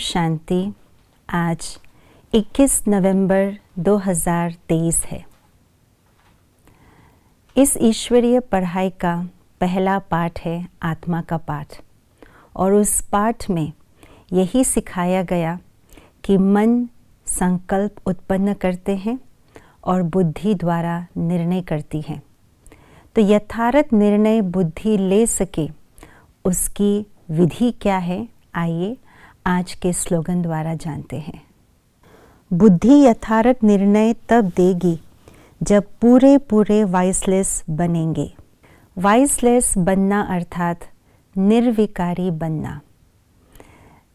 शांति। आज 21 नवंबर 2023 है। इस ईश्वरीय पढ़ाई का पहला पाठ है आत्मा का पाठ, और उस पाठ में यही सिखाया गया कि मन संकल्प उत्पन्न करते हैं और बुद्धि द्वारा निर्णय करती है। तो यथार्थ निर्णय बुद्धि ले सके उसकी विधि क्या है, आइए आज के स्लोगन द्वारा जानते हैं। बुद्धि यथार्थ निर्णय तब देगी जब पूरे पूरे वाइसलेस बनेंगे। वाइसलेस बनना अर्थात निर्विकारी बनना।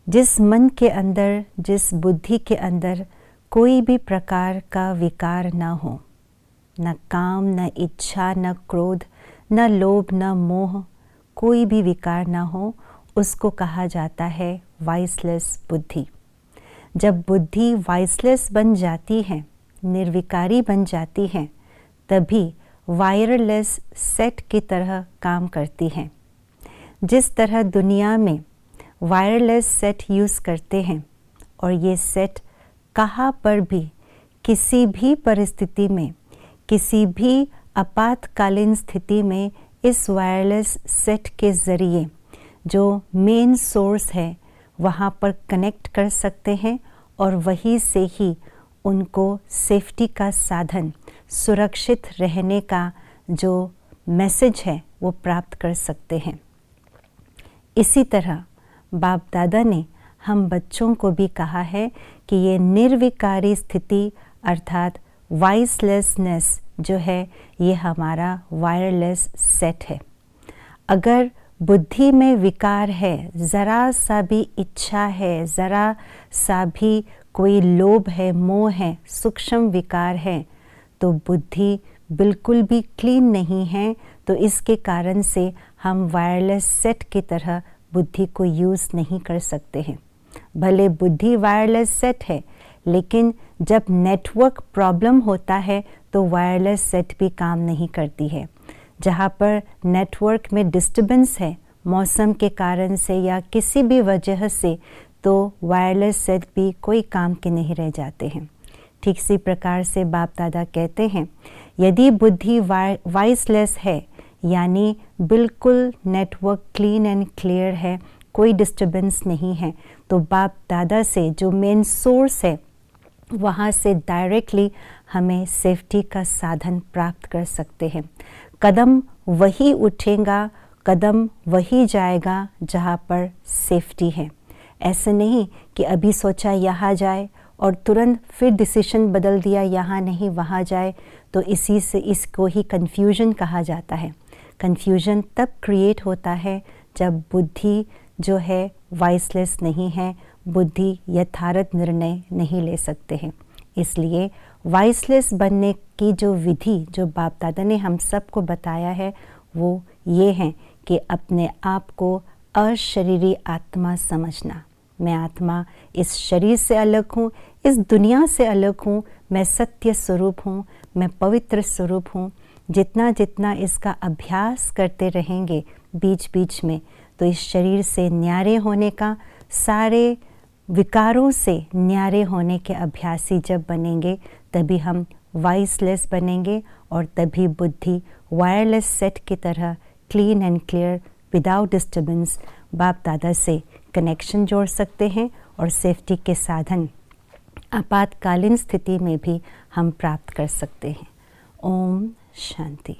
जिस मन के अंदर, जिस बुद्धि के अंदर कोई भी प्रकार का विकार न हो, न काम, न इच्छा, न क्रोध, न लोभ, न मोह, कोई भी विकार न हो, उसको कहा जाता है वाइसलेस बुद्धि। जब बुद्धि वाइसलेस बन जाती है, निर्विकारी बन जाती है, तभी वायरलेस सेट की तरह काम करती है। जिस तरह दुनिया में वायरलेस सेट यूज़ करते हैं और ये सेट कहाँ पर भी, किसी भी परिस्थिति में, किसी भी आपातकालीन स्थिति में इस वायरलेस सेट के ज़रिए जो मेन सोर्स है वहाँ पर कनेक्ट कर सकते हैं और वहीं से ही उनको सेफ्टी का साधन, सुरक्षित रहने का जो मैसेज है वो प्राप्त कर सकते हैं। इसी तरह बाप दादा ने हम बच्चों को भी कहा है कि ये निर्विकारी स्थिति अर्थात वाइसलेसनेस जो है, ये हमारा वायरलेस सेट है। अगर बुद्धि में विकार है, ज़रा सा भी इच्छा है, ज़रा सा भी कोई लोभ है, मोह है, सूक्ष्म विकार है, तो बुद्धि बिल्कुल भी क्लीन नहीं है। तो इसके कारण से हम वायरलेस सेट की तरह बुद्धि को यूज़ नहीं कर सकते हैं। भले बुद्धि वायरलेस सेट है, लेकिन जब नेटवर्क प्रॉब्लम होता है तो वायरलेस सेट भी काम नहीं करती है। जहाँ पर नेटवर्क में डिस्टर्बेंस है, मौसम के कारण से या किसी भी वजह से, तो वायरलेस सेट भी कोई काम के नहीं रह जाते हैं। ठीक इसी प्रकार से बाप दादा कहते हैं, यदि बुद्धि वाइसलेस है, यानी बिल्कुल नेटवर्क क्लीन एंड क्लियर है, कोई डिस्टर्बेंस नहीं है, तो बाप दादा से जो मेन सोर्स है वहाँ से डायरेक्टली हमें सेफ्टी का साधन प्राप्त कर सकते हैं। कदम वही उठेगा, कदम वही जाएगा जहाँ पर सेफ्टी है। ऐसे नहीं कि अभी सोचा यहाँ जाए और तुरंत फिर डिसीजन बदल दिया, यहाँ नहीं वहाँ जाए, तो इसी से इसको ही कन्फ्यूजन कहा जाता है। कन्फ्यूजन तब क्रिएट होता है जब बुद्धि जो है वाइसलेस नहीं है, बुद्धि यथार्थ निर्णय नहीं ले सकते हैं। इसलिए वाइसलेस बनने की जो विधि जो बाप दादा ने हम सबको बताया है वो ये है कि अपने आप को अशरीरी आत्मा समझना। मैं आत्मा इस शरीर से अलग हूँ, इस दुनिया से अलग हूँ, मैं सत्य स्वरूप हूँ, मैं पवित्र स्वरूप हूँ। जितना जितना इसका अभ्यास करते रहेंगे बीच बीच में, तो इस शरीर से न्यारे होने का, सारे विकारों से न्यारे होने के अभ्यासी जब बनेंगे, तभी हम वाइसलेस बनेंगे और तभी बुद्धि वायरलेस सेट की तरह clean and clear without disturbance बाप दादा से कनेक्शन जोड़ सकते हैं और सेफ्टी के साधन आपातकालीन स्थिति में भी हम प्राप्त कर सकते हैं। ओम शांति।